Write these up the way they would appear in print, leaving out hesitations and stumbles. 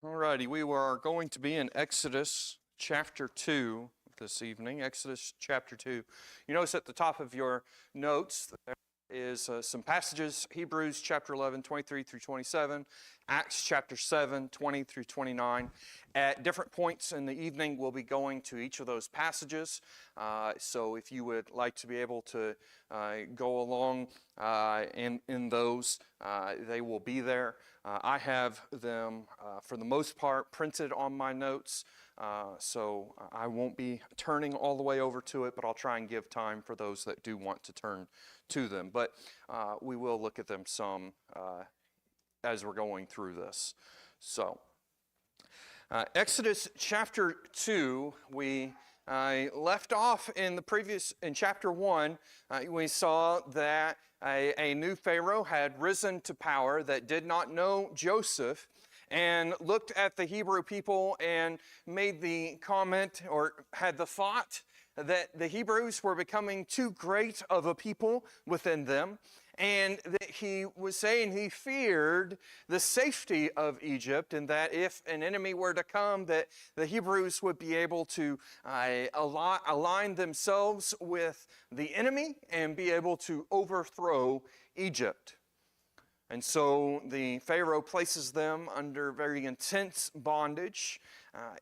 Alrighty, we are going to be in Exodus chapter 2 this evening. Exodus chapter 2. You notice at the top of your notes there is some passages: Hebrews chapter 11, 23 through 27, Acts chapter 7, 20 through 29. At different points in the evening, we'll be going to each of those passages. So if you would like to be able to go along in those, they will be there. I have them, for the most part, printed on my notes, so I won't be turning all the way over to it, but I'll try and give time for those that do want to turn to them. But we will look at them some as we're going through this. So, Exodus chapter 2, we left off in chapter 1. We saw that a new Pharaoh had risen to power that did not know Joseph, and looked at the Hebrew people and made the comment, or had the thought, that the Hebrews were becoming too great of a people within them, and that he was saying he feared the safety of Egypt, and that if an enemy were to come, that the Hebrews would be able to align themselves with the enemy and be able to overthrow Egypt. And so the Pharaoh places them under very intense bondage.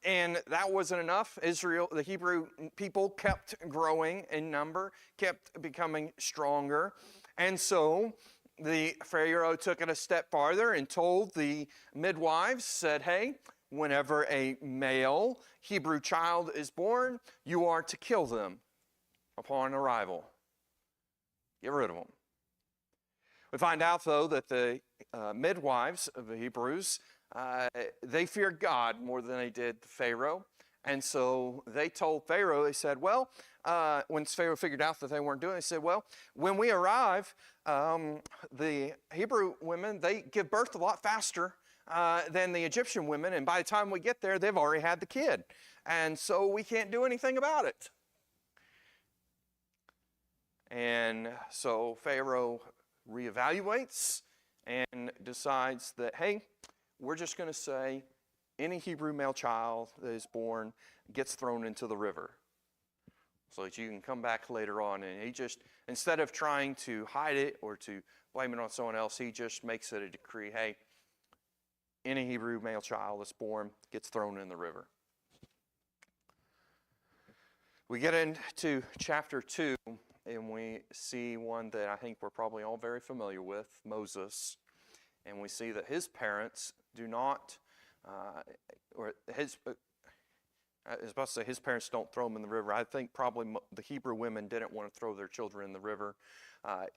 And that wasn't enough. The Hebrew people kept growing in number, kept becoming stronger. And so the Pharaoh took it a step farther and told the midwives, said, hey, whenever a male Hebrew child is born, you are to kill them upon arrival. Get rid of them. We find out, though, that the midwives of the Hebrews, they feared God more than they did the Pharaoh. And so they told Pharaoh, they said, well, when Pharaoh figured out that they weren't doing it, they said, well, when we arrive, the Hebrew women, they give birth a lot faster than the Egyptian women. And by the time we get there, they've already had the kid. And so we can't do anything about it. And so Pharaoh reevaluates and decides that, hey, we're just going to say any Hebrew male child that is born gets thrown into the river so that you can come back later on. And he just, instead of trying to hide it or to blame it on someone else, he just makes it a decree, hey, any Hebrew male child that's born gets thrown in the river. We get into chapter 2, and we see one that I think we're probably all very familiar with, Moses. And we see that his parents do not, I was about to say his parents don't throw him in the river. I think probably the Hebrew women didn't want to throw their children in the river.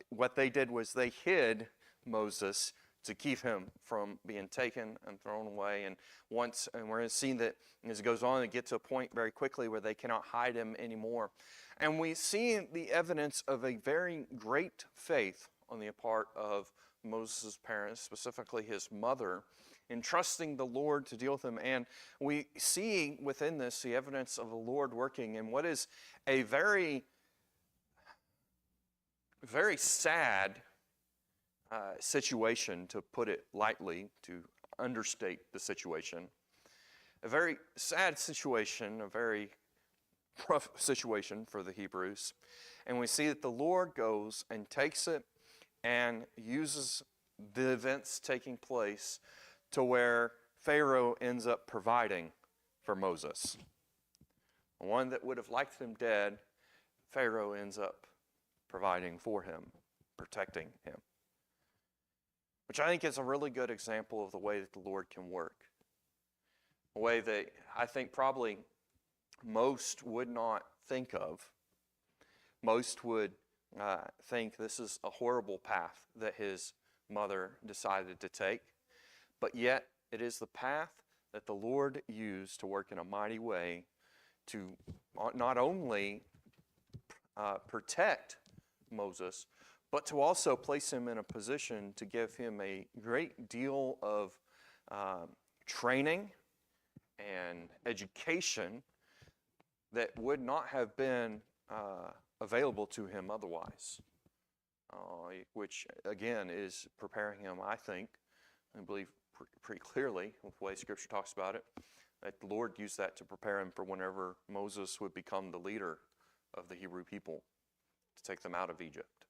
What they did was they hid Moses to keep him from being taken and thrown away. And we're going to see that as it goes on, it gets to a point very quickly where they cannot hide him anymore. And we see the evidence of a very great faith on the part of Moses' parents, specifically his mother, in trusting the Lord to deal with him. And we see within this the evidence of the Lord working in what is a very, very sad situation, to put it lightly, to understate the situation. A very sad situation, a very rough situation for the Hebrews. And we see that the Lord goes and takes it and uses the events taking place to where Pharaoh ends up providing for Moses. One that would have liked him dead, Pharaoh ends up providing for him, protecting him. Which I think is a really good example of the way that the Lord can work. A way that I think probably most would not think of. Most would think this is a horrible path that his mother decided to take. But yet, it is the path that the Lord used to work in a mighty way to not only protect Moses, but to also place him in a position to give him a great deal of training and education that would not have been available to him otherwise, which again is preparing him, I believe, pretty clearly with the way Scripture talks about it, that the Lord used that to prepare him for whenever Moses would become the leader of the Hebrew people to take them out of Egypt.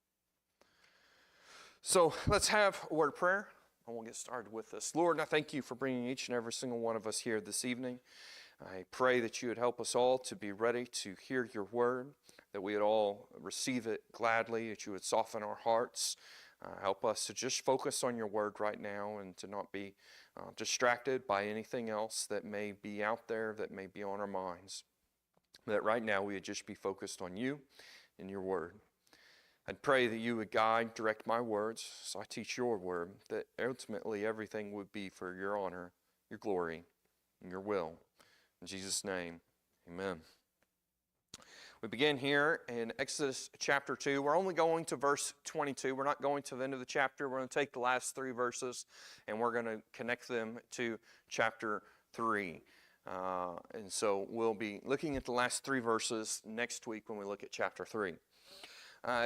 So let's have a word of prayer, and we'll get started with this. Lord, I thank you for bringing each and every single one of us here this evening. I pray that you would help us all to be ready to hear your word, that we would all receive it gladly, that you would soften our hearts. Help us to just focus on your word right now and to not be distracted by anything else that may be out there, that may be on our minds. That right now we would just be focused on you and your word. I'd pray that you would guide, direct my words, so I teach your word, that ultimately everything would be for your honor, your glory, and your will. In Jesus' name, amen. We begin here in Exodus chapter 2. We're only going to verse 22. We're not going to the end of the chapter. We're going to take the last three verses and we're going to connect them to chapter 3. And so we'll be looking at the last three verses next week when we look at chapter 3.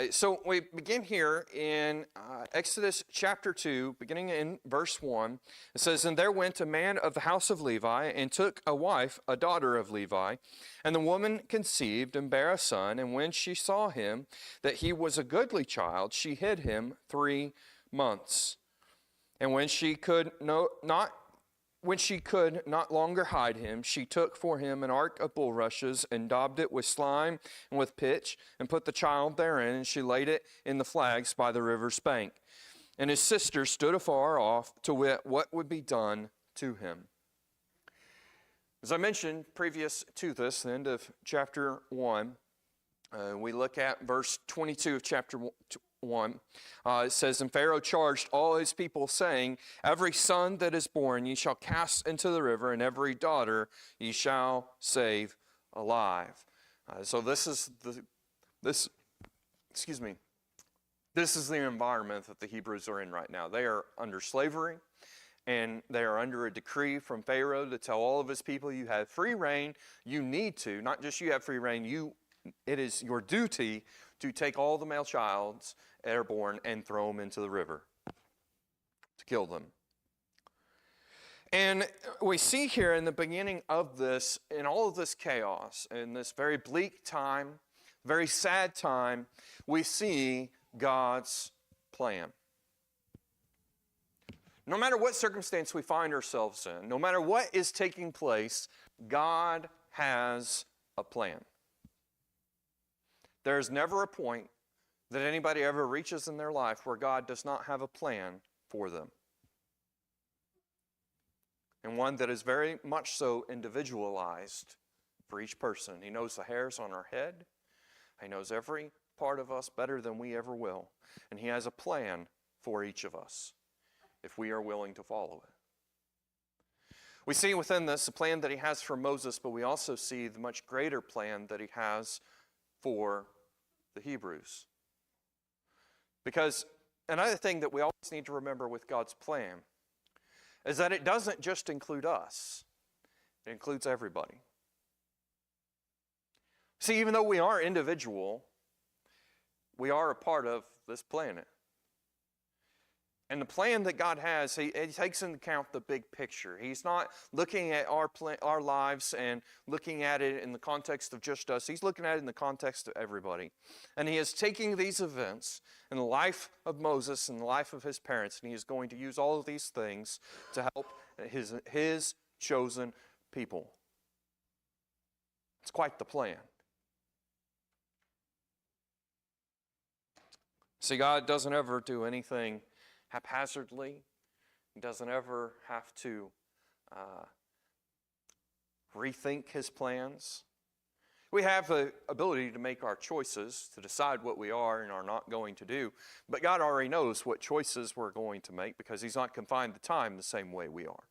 So we begin here in Exodus chapter 2, beginning in verse 1. It says, "And there went a man of the house of Levi, and took a wife, a daughter of Levi. And the woman conceived, and bare a son. And when she saw him, that he was a goodly child, she hid him 3 months. And when she could not longer hide him, she took for him an ark of bulrushes, and daubed it with slime and with pitch, and put the child therein, and she laid it in the flags by the river's bank. And his sister stood afar off to wit what would be done to him." As I mentioned previous to this, the end of chapter 1, we look at verse 22 of chapter 1. It says, "And Pharaoh charged all his people, saying, Every son that is born ye shall cast into the river, and every daughter ye shall save alive." So this is the environment that the Hebrews are in right now. They are under slavery, and they are under a decree from Pharaoh to tell all of his people, you have free reign. You need to, not just you have free reign, it is your duty to take all the male childs that are born and throw them into the river to kill them. And we see here in the beginning of this, in all of this chaos, in this very bleak time, very sad time, we see God's plan. No matter what circumstance we find ourselves in, no matter what is taking place, God has a plan. There's never a point that anybody ever reaches in their life where God does not have a plan for them. And one that is very much so individualized for each person. He knows the hairs on our head. He knows every part of us better than we ever will. And He has a plan for each of us if we are willing to follow it. We see within this the plan that He has for Moses, but we also see the much greater plan that He has for the Hebrews. Because another thing that we always need to remember with God's plan is that it doesn't just include us. It includes everybody. See, even though we are individual, we are a part of this planet. And the plan that God has, He takes into account the big picture. He's not looking at our lives and looking at it in the context of just us. He's looking at it in the context of everybody. And He is taking these events in the life of Moses and the life of his parents, and He is going to use all of these things to help His chosen people. It's quite the plan. See, God doesn't ever do anything haphazardly. He doesn't ever have to rethink His plans. We have the ability to make our choices, to decide what we are and are not going to do. But God already knows what choices we're going to make because He's not confined to time the same way we are.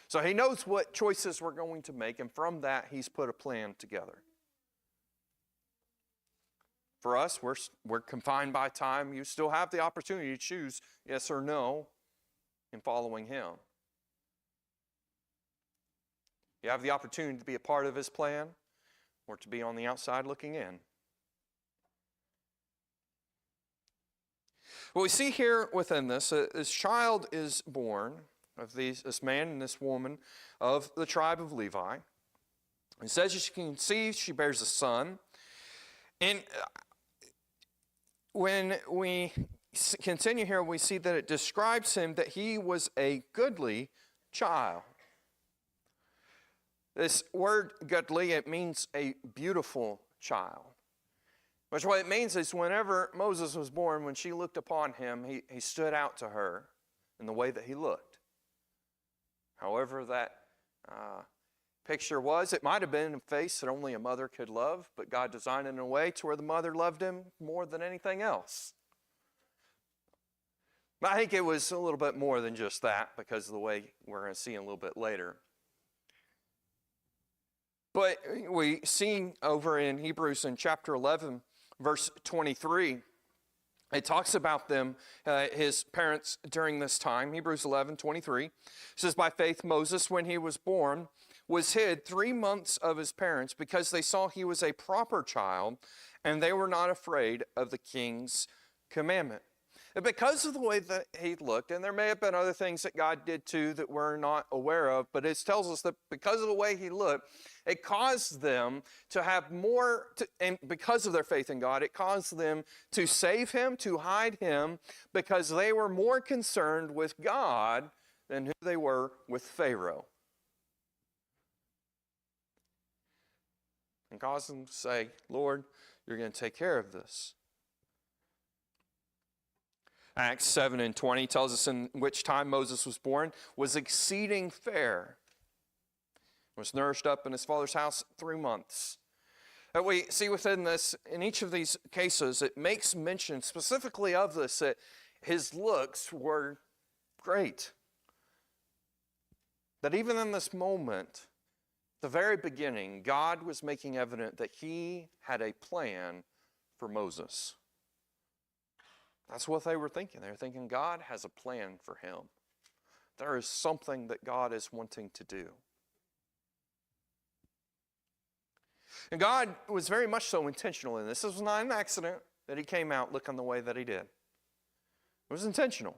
So He knows what choices we're going to make, and from that He's put a plan together. For us, we're confined by time. You still have the opportunity to choose yes or no in following Him. You have the opportunity to be a part of His plan or to be on the outside looking in. What we see here within this child is born, of this man and this woman of the tribe of Levi. It says she conceives, she bears a son. And when we continue here, we see that it describes him that he was a goodly child. This word goodly, it means a beautiful child. Which what it means is whenever Moses was born, when she looked upon him, he stood out to her in the way that he looked. However that picture was, it might have been a face that only a mother could love, but God designed it in a way to where the mother loved him more than anything else. But I think it was a little bit more than just that because of the way we're going to see a little bit later. But we see over in Hebrews in chapter 11, verse 23, it talks about them, his parents during this time. Hebrews 11:23 says, by faith Moses, when he was born, was hid 3 months of his parents because they saw he was a proper child and they were not afraid of the king's commandment. And because of the way that he looked, and there may have been other things that God did too that we're not aware of, but it tells us that because of the way he looked, it caused them to have more, and because of their faith in God, it caused them to save him, to hide him, because they were more concerned with God than who they were with Pharaoh. And caused them to say, Lord, you're going to take care of this. Acts 7:20 tells us in which time Moses was born, was exceeding fair, was nourished up in his father's house 3 months. And we see within this, in each of these cases, it makes mention specifically of this, that his looks were great. That even in this moment, the very beginning, God was making evident that he had a plan for Moses. That's what they were thinking. They were thinking God has a plan for him. There is something that God is wanting to do. And God was very much so intentional in this. This was not an accident that he came out looking the way that he did. It was intentional.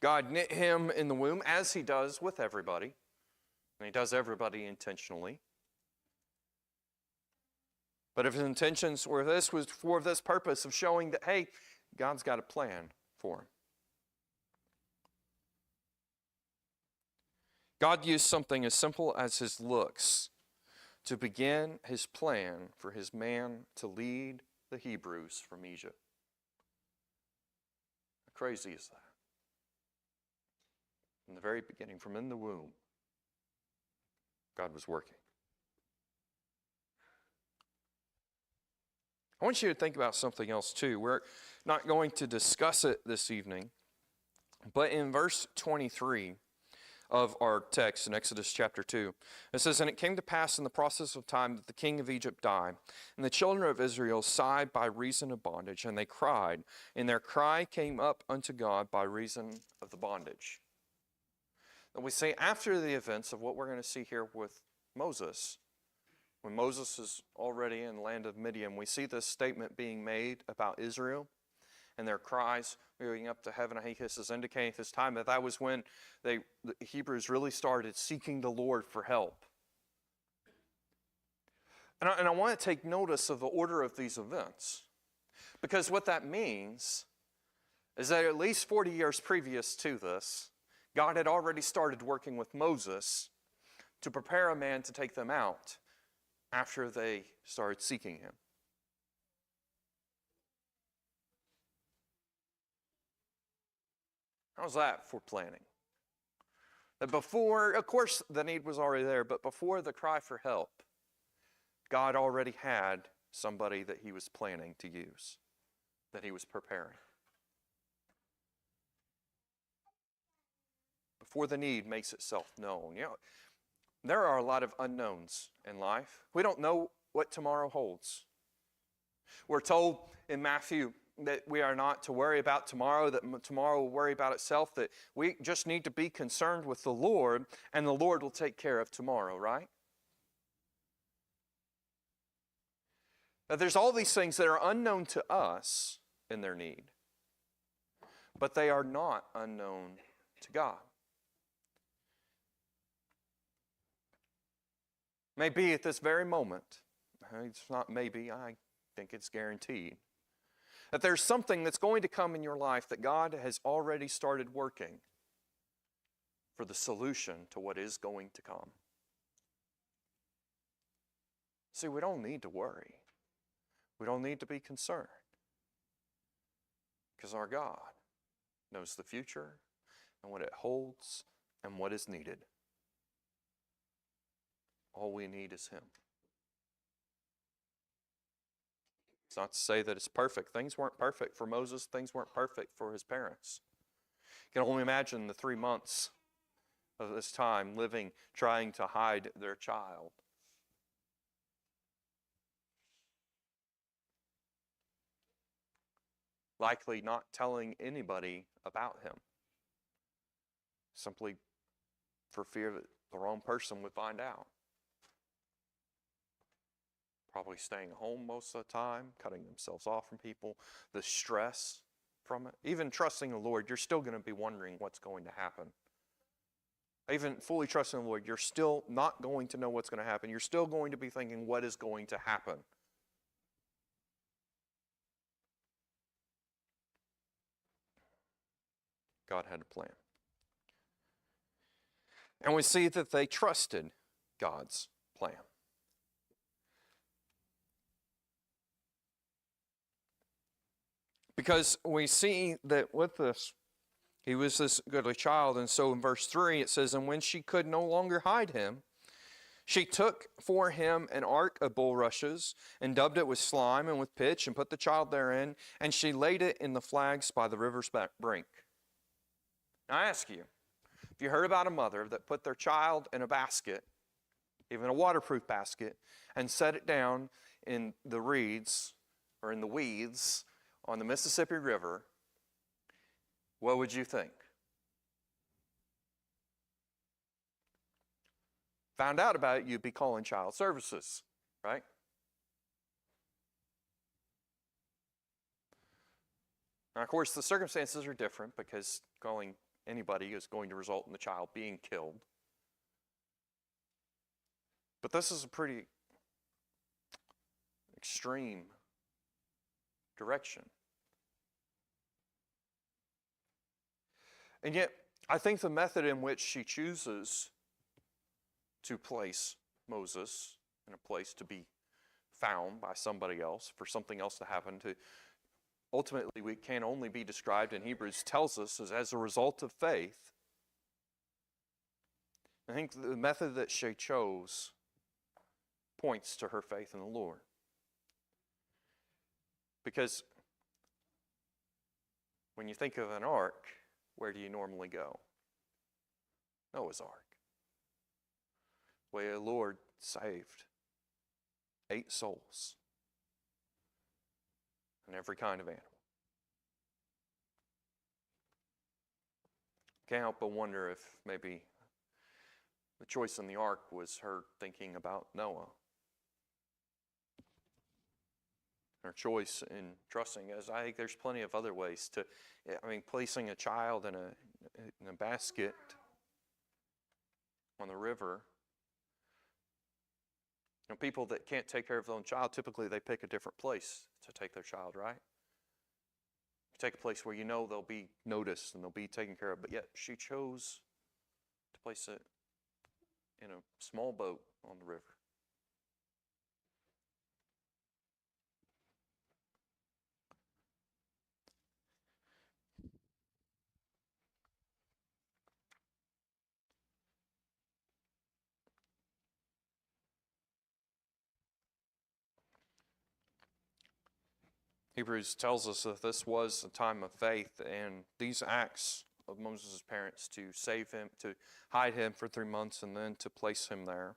God knit him in the womb, as he does with everybody. And he does everybody intentionally. But if his intentions were this, was for this purpose of showing that, hey, God's got a plan for him. God used something as simple as his looks to begin his plan for his man to lead the Hebrews from Egypt. How crazy is that? In the very beginning, from in the womb, God was working. I want you to think about something else too. We're not going to discuss it this evening, but in verse 23 of our text in Exodus chapter 2, it says, and it came to pass in the process of time that the king of Egypt died, and the children of Israel sighed by reason of bondage, and they cried, and their cry came up unto God by reason of the bondage. And we say after the events of what we're going to see here with Moses, when Moses is already in the land of Midian, we see this statement being made about Israel and their cries going up to heaven. I think this is indicating this time that was when the Hebrews really started seeking the Lord for help. And I want to take notice of the order of these events, because what that means is that at least 40 years previous to this, God had already started working with Moses to prepare a man to take them out after they started seeking him. How's that for planning? That before, of course, the need was already there, but before the cry for help, God already had somebody that he was planning to use, that he was preparing. Before the need makes itself known. You know, there are a lot of unknowns in life. We don't know what tomorrow holds. We're told in Matthew that we are not to worry about tomorrow, that tomorrow will worry about itself, that we just need to be concerned with the Lord, and the Lord will take care of tomorrow, right? Now, there's all these things that are unknown to us in their need. but they are not unknown to God. Maybe at this very moment, it's not maybe, I think it's guaranteed, that there's something that's going to come in your life that God has already started working for the solution to what is going to come. See, we don't need to worry. We don't need to be concerned, because our God knows the future and what it holds and what is needed. All we need is Him. It's not to say that it's perfect. Things weren't perfect for Moses. Things weren't perfect for his parents. You can only imagine the 3 months of this time living, trying to hide their child. Likely not telling anybody about him, simply for fear that the wrong person would find out. Probably staying home most of the time, cutting themselves off from people, the stress from it. Even trusting the Lord, you're still going to be wondering what's going to happen. Even fully trusting the Lord, you're still not going to know what's going to happen. You're still going to be thinking, what is going to happen? God had a plan. And we see that they trusted God's plan. Because we see that with this, he was this goodly child. And so in verse 3 it says, and when she could no longer hide him, she took for him an ark of bulrushes and dubbed it with slime and with pitch and put the child therein, and she laid it in the flags by the river's brink. Now I ask you, if you heard about a mother that put their child in a basket, even a waterproof basket, and set it down in the reeds or in the weeds on the Mississippi River, what would you think? Found out about it, you'd be calling child services, right? Now, of course, the circumstances are different because calling anybody is going to result in the child being killed. But this is a pretty extreme direction. And yet, I think the method in which she chooses to place Moses in a place to be found by somebody else, for something else to happen, to ultimately we can only be described in Hebrews tells us as a result of faith. I think the method that she chose points to her faith in the Lord. Because when you think of an ark, where do you normally go? Noah's Ark. Where the Lord saved 8 souls and every kind of animal. Can't help but wonder if maybe the choice in the ark was her thinking about Noah. Her choice in trusting, as I think there's plenty of other ways to, placing a child in a basket on the river. You know, people that can't take care of their own child, typically they pick a different place to take their child, right? You take a place where you know they'll be noticed and they'll be taken care of, but yet she chose to place it in a small boat on the river. Hebrews tells us that this was a time of faith, and these acts of Moses' parents to save him, to hide him for 3 months, and then to place him there.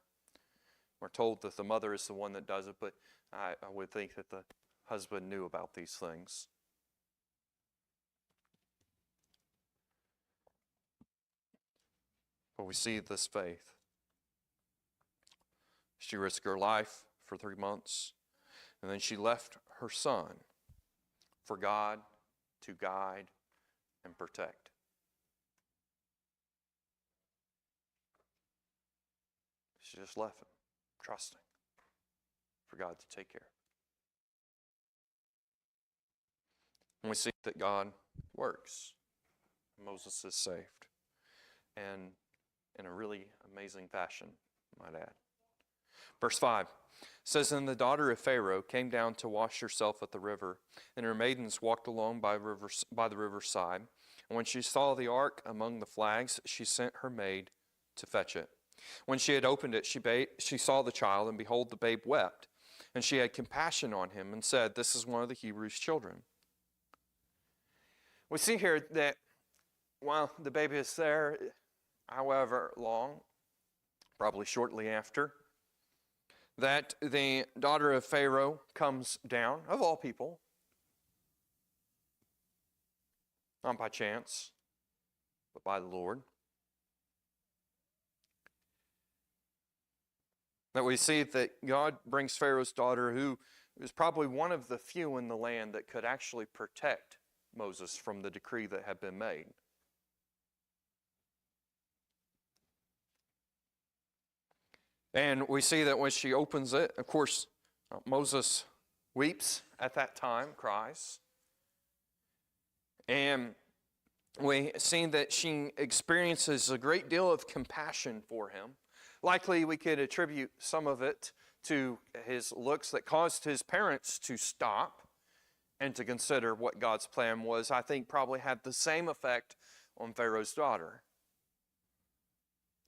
We're told that the mother is the one that does it, but I would think that the husband knew about these things. But we see this faith. She risked her life for 3 months, and then she left her son for God to guide and protect. She just left him, trusting for God to take care of him. And we see that God works. Moses is saved. And in a really amazing fashion, I might add. Verse 5 says, And the daughter of Pharaoh came down to wash herself at the river, and her maidens walked along by the riverside. And when she saw the ark among the flags, she sent her maid to fetch it. When she had opened it, she saw the child, and behold, the babe wept. And she had compassion on him and said, This is one of the Hebrews' children. We see here that while the baby is there, however long, probably shortly after, that the daughter of Pharaoh comes down, of all people, not by chance, but by the Lord. That we see that God brings Pharaoh's daughter, who is probably one of the few in the land that could actually protect Moses from the decree that had been made. And we see that when she opens it, of course, Moses weeps at that time, cries. And we see that she experiences a great deal of compassion for him. Likely we could attribute some of it to his looks that caused his parents to stop and to consider what God's plan was. I think probably had the same effect on Pharaoh's daughter.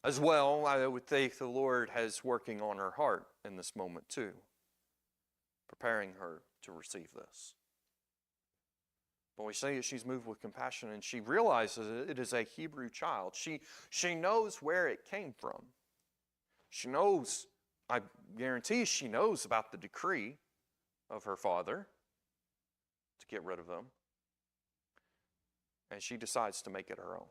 As well, I would think the Lord is working on her heart in this moment too, preparing her to receive this. But we say she's moved with compassion, and she realizes it is a Hebrew child. She knows where it came from. She knows, I guarantee she knows about the decree of her father to get rid of them. And she decides to make it her own.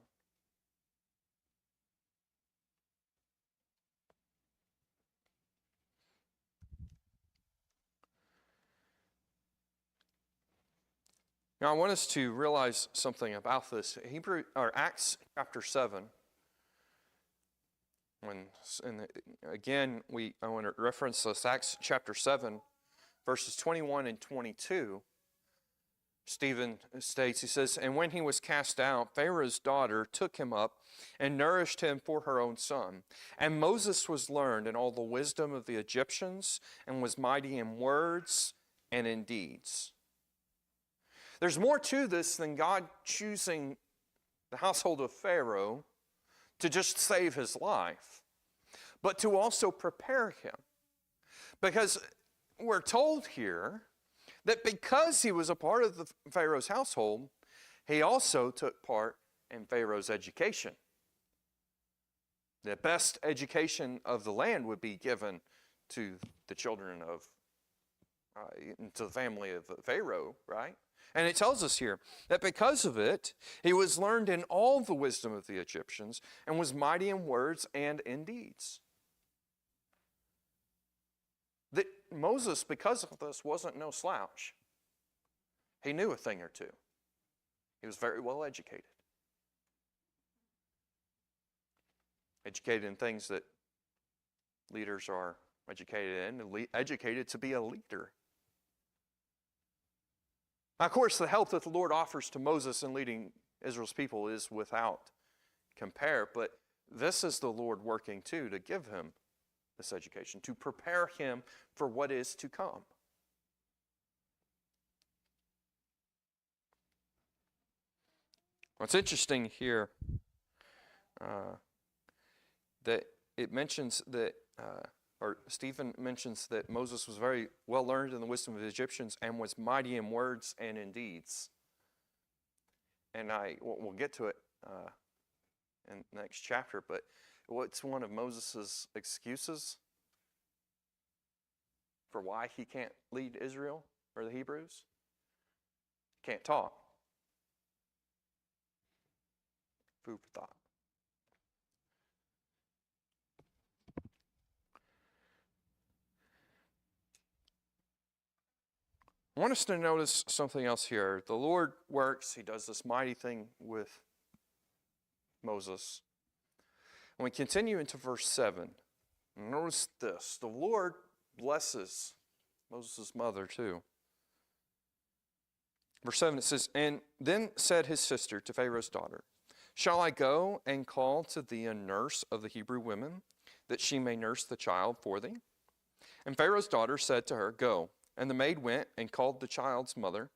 Now, I want us to realize something about this. Acts chapter 7. I want to reference this. Acts chapter 7, verses 21 and 22. Stephen states, he says, And when he was cast out, Pharaoh's daughter took him up and nourished him for her own son. And Moses was learned in all the wisdom of the Egyptians and was mighty in words and in deeds. There's more to this than God choosing the household of Pharaoh to just save his life, but to also prepare him. Because we're told here that because he was a part of the Pharaoh's household, he also took part in Pharaoh's education. The best education of the land would be given to the children of, to the family of Pharaoh, right? And it tells us here that because of it, he was learned in all the wisdom of the Egyptians and was mighty in words and in deeds. That Moses, because of this, wasn't no slouch. He knew a thing or two. He was very well educated. Educated in things that leaders are educated in, and educated to be a leader. Now, of course, the help that the Lord offers to Moses in leading Israel's people is without compare, but this is the Lord working too to give him this education, to prepare him for what is to come. What's interesting here, that it mentions that, or Stephen mentions that Moses was very well learned in the wisdom of the Egyptians and was mighty in words and in deeds. And we'll get to it in the next chapter, but what's one of Moses' excuses for why he can't lead Israel or the Hebrews? Can't talk. Food for thought. I want us to notice something else here. The Lord works. He does this mighty thing with Moses. And we continue into verse 7. Notice this. The Lord blesses Moses' mother too. Verse 7, it says, "And then said his sister to Pharaoh's daughter, Shall I go and call to thee a nurse of the Hebrew women, that she may nurse the child for thee? And Pharaoh's daughter said to her, Go. And the maid went and called the child's mother.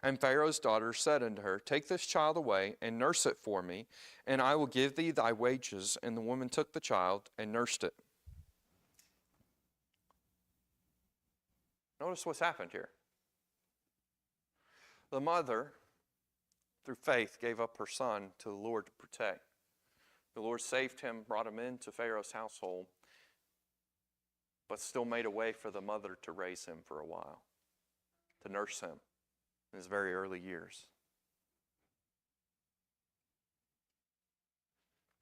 And Pharaoh's daughter said unto her, Take this child away and nurse it for me, and I will give thee thy wages. And the woman took the child and nursed it." Notice what's happened here. The mother, through faith, gave up her son to the Lord to protect. The Lord saved him, brought him into Pharaoh's household, but still made a way for the mother to raise him for a while, to nurse him in his very early years.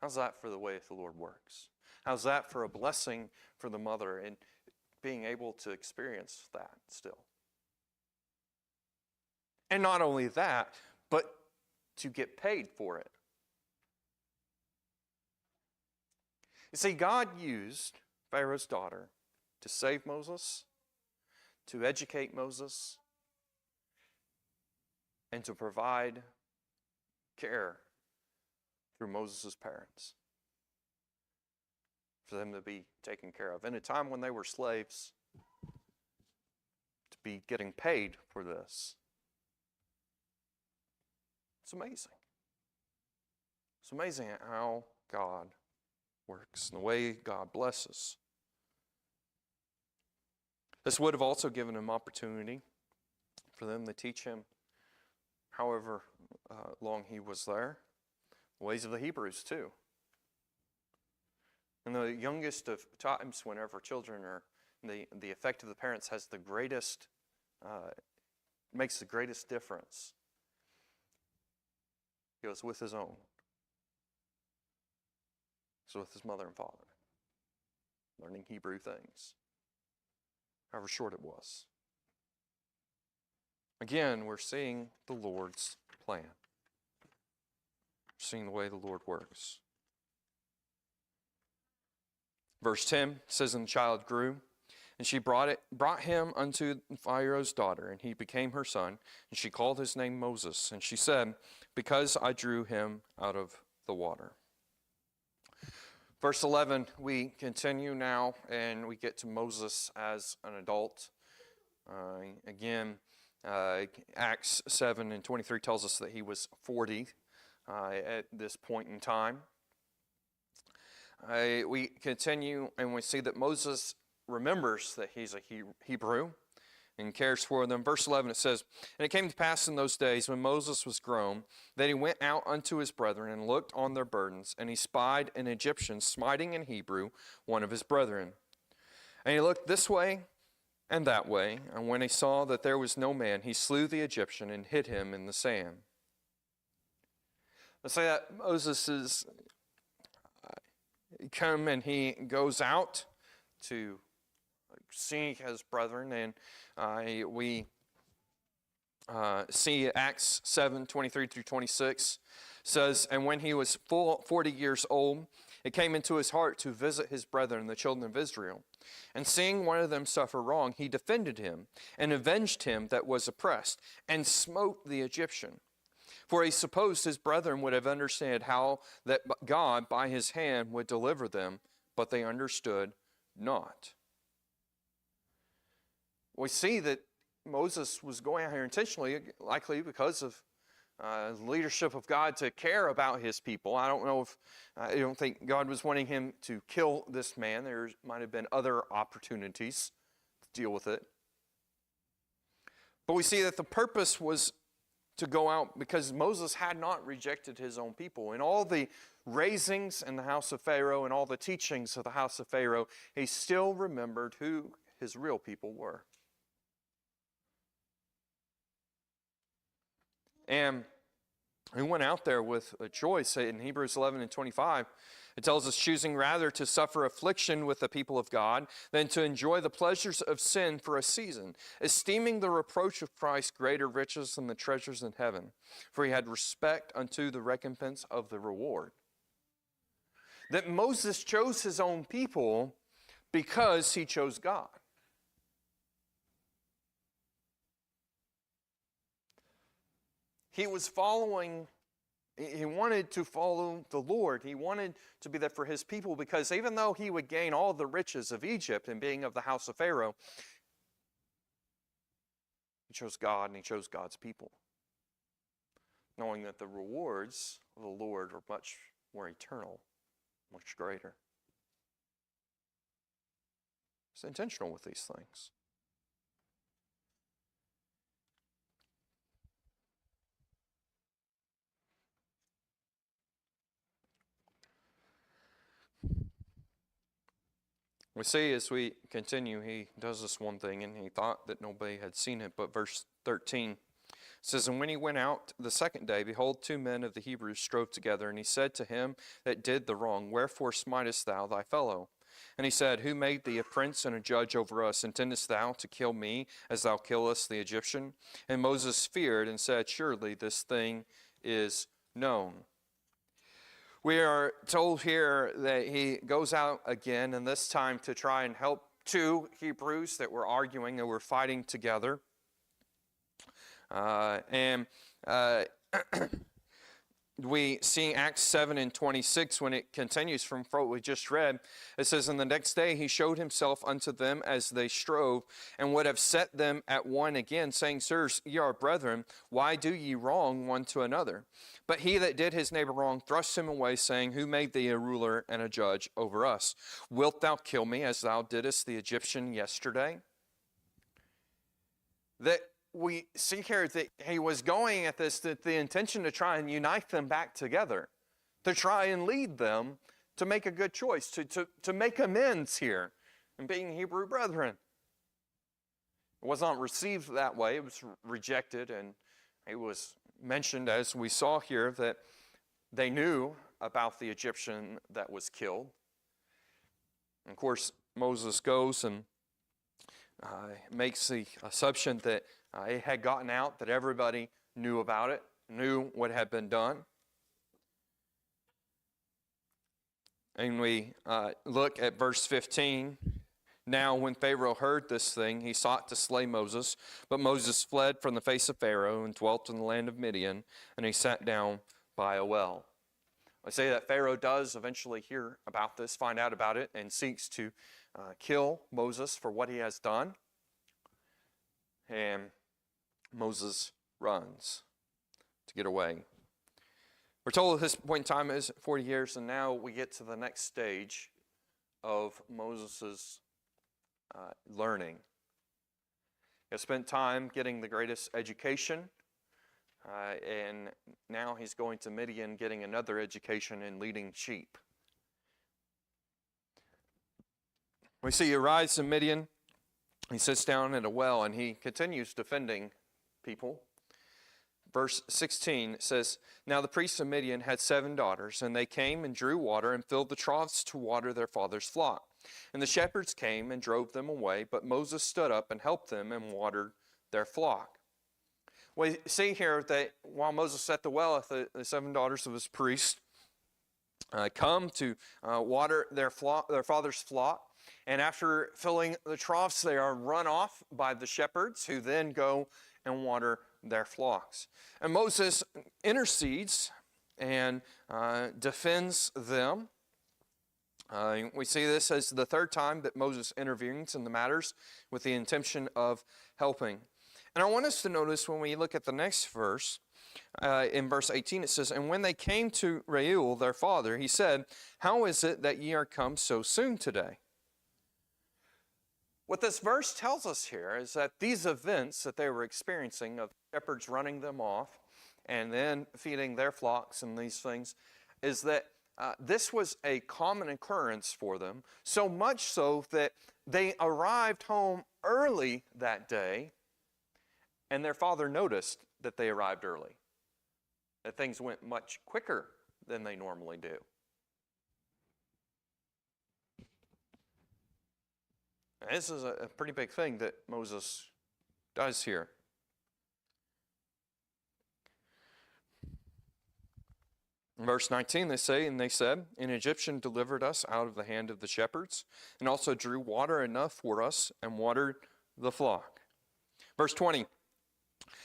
How's that for the way the Lord works? How's that for a blessing for the mother and being able to experience that still? And not only that, but to get paid for it. You see, God used Pharaoh's daughter to save Moses, to educate Moses, and to provide care through Moses' parents for them to be taken care of. In a time when they were slaves, to be getting paid for this. It's amazing. It's amazing how God works and the way God blesses. This would have also given him opportunity for them to teach him however long he was there, the ways of the Hebrews too. And the youngest of times whenever children are, the effect of the parents has the greatest, makes the greatest difference. He was with his own. He was with his mother and father, learning Hebrew things, however short it was. Again, we're seeing the Lord's plan. We're seeing the way the Lord works. Verse 10 says, "And the child grew, and she brought him unto Pharaoh's daughter, and he became her son. And she called his name Moses. And she said, Because I drew him out of the water." Verse 11, we continue now, and we get to Moses as an adult. Acts 7 and 23 tells us that he was 40 at this point in time. We continue, and we see that Moses remembers that he's a Hebrew and cares for them. Verse 11, it says, "And it came to pass in those days when Moses was grown, that he went out unto his brethren and looked on their burdens, and he spied an Egyptian smiting an Hebrew, one of his brethren. And he looked this way and that way, and when he saw that there was no man, he slew the Egyptian and hid him in the sand." Let's say that Moses is come and he goes out to see his brethren, and we see Acts 7, 23 through 26 says, "And when he was full 40 years old, it came into his heart to visit his brethren, the children of Israel. And seeing one of them suffer wrong, he defended him and avenged him that was oppressed, and smote the Egyptian. For he supposed his brethren would have understood how that God by his hand would deliver them, but they understood not." We see that Moses was going out here intentionally, likely because of the leadership of God to care about his people. I don't think God was wanting him to kill this man. There might have been other opportunities to deal with it. But we see that the purpose was to go out because Moses had not rejected his own people. In all the raisings in the house of Pharaoh and all the teachings of the house of Pharaoh, he still remembered who his real people were. And He went out there with a choice. In Hebrews 11 and 25, it tells us, choosing rather to suffer affliction with the people of God than to enjoy the pleasures of sin for a season, esteeming the reproach of Christ greater riches than the treasures in heaven, for he had respect unto the recompense of the reward. That Moses chose his own people because he chose God. He was following, he wanted to follow the Lord. He wanted to be there for his people because even though he would gain all the riches of Egypt and being of the house of Pharaoh, he chose God and he chose God's people, knowing that the rewards of the Lord are much more eternal, much greater. He's intentional with these things. We see as we continue, he does this one thing, and he thought that nobody had seen it, but verse 13 says, and when he went out the second day, behold, 2 men of the Hebrews strove together, and he said to him that did the wrong, wherefore smitest thou thy fellow? And he said, who made thee a prince and a judge over us? Intendest thou to kill me as thou killest the Egyptian? And Moses feared and said, surely this thing is known. We are told here that he goes out again, and this time to try and help 2 Hebrews that were arguing and were fighting together. We see Acts 7 and 26 when it continues from what we just read. It says, and the next day he showed himself unto them as they strove, and would have set them at one again, saying, sirs, ye are brethren, why do ye wrong one to another? But he that did his neighbor wrong thrust him away, saying, who made thee a ruler and a judge over us? Wilt thou kill me as thou didst the Egyptian yesterday? That we see here that he was going at this, that the intention to try and unite them back together, to try and lead them to make a good choice, to make amends here and being Hebrew brethren. It was not received that way. It was rejected, and it was mentioned, as we saw here, that they knew about the Egyptian that was killed. And of course, Moses goes and makes the assumption that it had gotten out, that everybody knew about it, knew what had been done. And we look at verse 15. Now when Pharaoh heard this thing, he sought to slay Moses, but Moses fled from the face of Pharaoh and dwelt in the land of Midian, and he sat down by a well. I say that Pharaoh does eventually hear about this, find out about it, and seeks to kill Moses for what he has done. And Moses runs to get away. We're told at this point in time is 40 years, and now we get to the next stage of Moses' learning. He has spent time getting the greatest education, and now he's going to Midian getting another education in leading sheep. We see he arrives in Midian. He sits down at a well, and he continues defending people. Verse 16 says, now the priests of Midian had 7 daughters, and they came and drew water and filled the troughs to water their father's flock. And the shepherds came and drove them away, but Moses stood up and helped them and watered their flock. We see here that while Moses sat at the well, the 7 daughters of his priest come to water their father's flock. And after filling the troughs, they are run off by the shepherds, who then go and water their flocks. And Moses intercedes and defends them. We see this as the 3rd time that Moses intervenes in the matters with the intention of helping. And I want us to notice when we look at the next verse, in verse 18 it says, and when they came to Reuel their father, he said, how is it that ye are come so soon today? What this verse tells us here is that these events that they were experiencing, of shepherds running them off and then feeding their flocks and these things, is that this was a common occurrence for them, so much so that they arrived home early that day, and their father noticed that they arrived early. that things went much quicker than they normally do. And this is a pretty big thing that Moses does here. In verse 19 they say, and they said, an Egyptian delivered us out of the hand of the shepherds, and also drew water enough for us, and watered the flock. Verse 20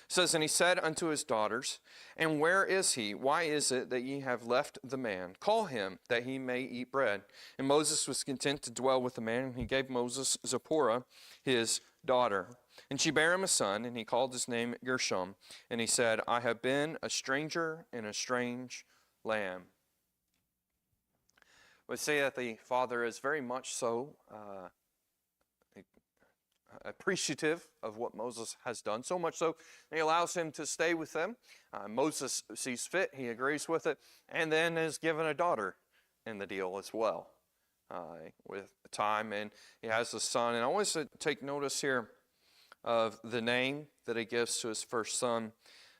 says, and he said unto his daughters, and where is he? Why is it that ye have left the man? Call him, that he may eat bread. And Moses was content to dwell with the man, and he gave Moses Zipporah, his daughter. And she bare him a son, and he called his name Gershom. And he said, I have been a stranger in a strange land. We say that the father is very much so appreciative of what Moses has done, so much so he allows him to stay with them. Moses sees fit, he agrees with it, and then is given a daughter in the deal as well with time, and he has a son. And I want to take notice here of the name that he gives to his first son.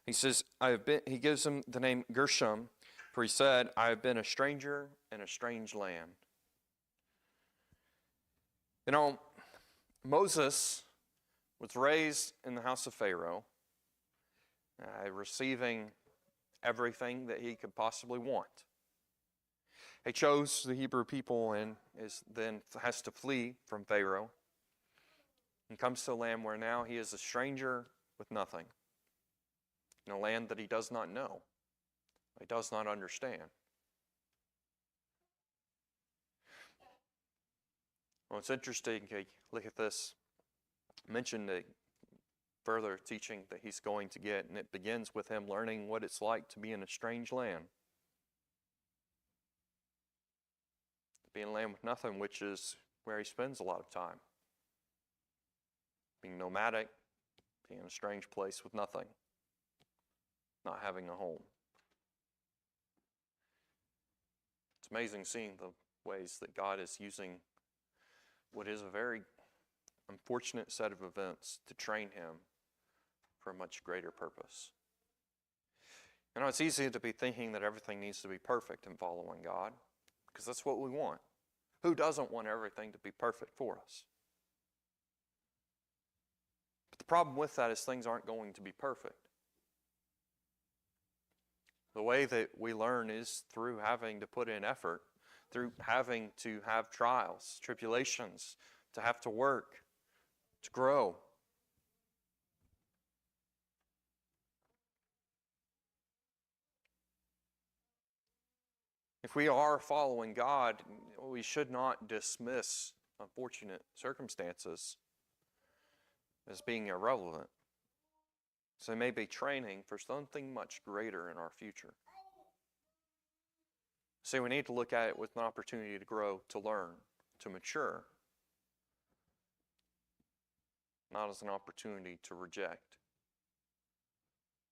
He says, he gives him the name Gershom, for he said, I have been a stranger in a strange land. You know, Moses was raised in the house of Pharaoh, receiving everything that he could possibly want. He chose the Hebrew people and then has to flee from Pharaoh and comes to a land where now he is a stranger with nothing, in a land that he does not know, he does not understand. Well, it's interesting, look at this. I mentioned the further teaching that he's going to get, and it begins with him learning what it's like to be in a strange land. To be in a land with nothing, which is where he spends a lot of time. Being nomadic, being in a strange place with nothing, not having a home. It's amazing seeing the ways that God is using what is a very unfortunate set of events to train him for a much greater purpose. You know, it's easy to be thinking that everything needs to be perfect in following God, because that's what we want. Who doesn't want everything to be perfect for us? But the problem with that is things aren't going to be perfect. The way that we learn is through having to put in effort, through having to have trials, tribulations, to have to work, to grow. If we are following God, we should not dismiss unfortunate circumstances as being irrelevant. So they may be training for something much greater in our future. So we need to look at it with an opportunity to grow, to learn, to mature, not as an opportunity to reject,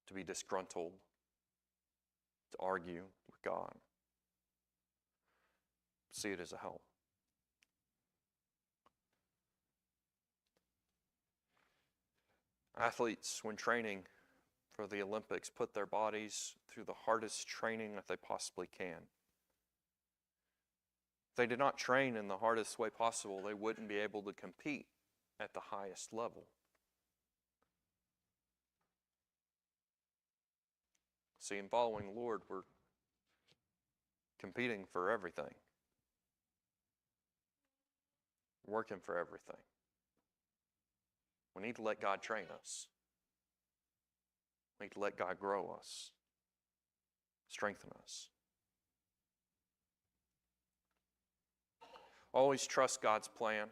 to be disgruntled, to argue with God. See it as a help. Athletes, when training for the Olympics, put their bodies through the hardest training that they possibly can. If they did not train in the hardest way possible, they wouldn't be able to compete at the highest level. See, in following the Lord, we're competing for everything. Working for everything. We need to let God train us. We need to let God grow us, strengthen us. Always trust God's plan.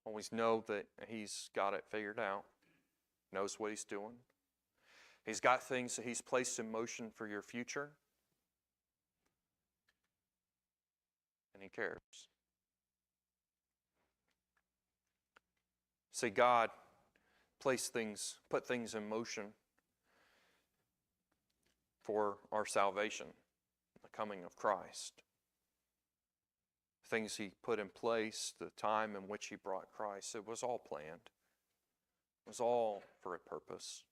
Always know that He's got it figured out, knows what He's doing. He's got things that He's placed in motion for your future, and He cares. See, God put things in motion for our salvation, the coming of Christ. Things He put in place, the time in which He brought Christ, it was all planned. It was all for a purpose.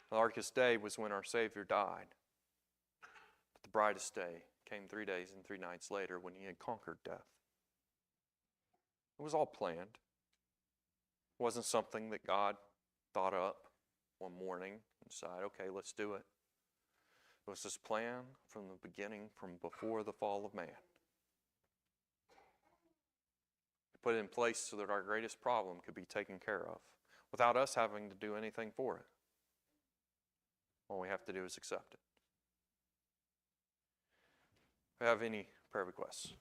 The darkest day was when our Savior died. But the brightest day came 3 days and 3 nights later when he had conquered death. It was all planned. It wasn't something that God thought up one morning and decided, okay, let's do it. It was His plan from the beginning, from before the fall of man. He put it in place so that our greatest problem could be taken care of without us having to do anything for it. All we have to do is accept it. If you have any prayer requests?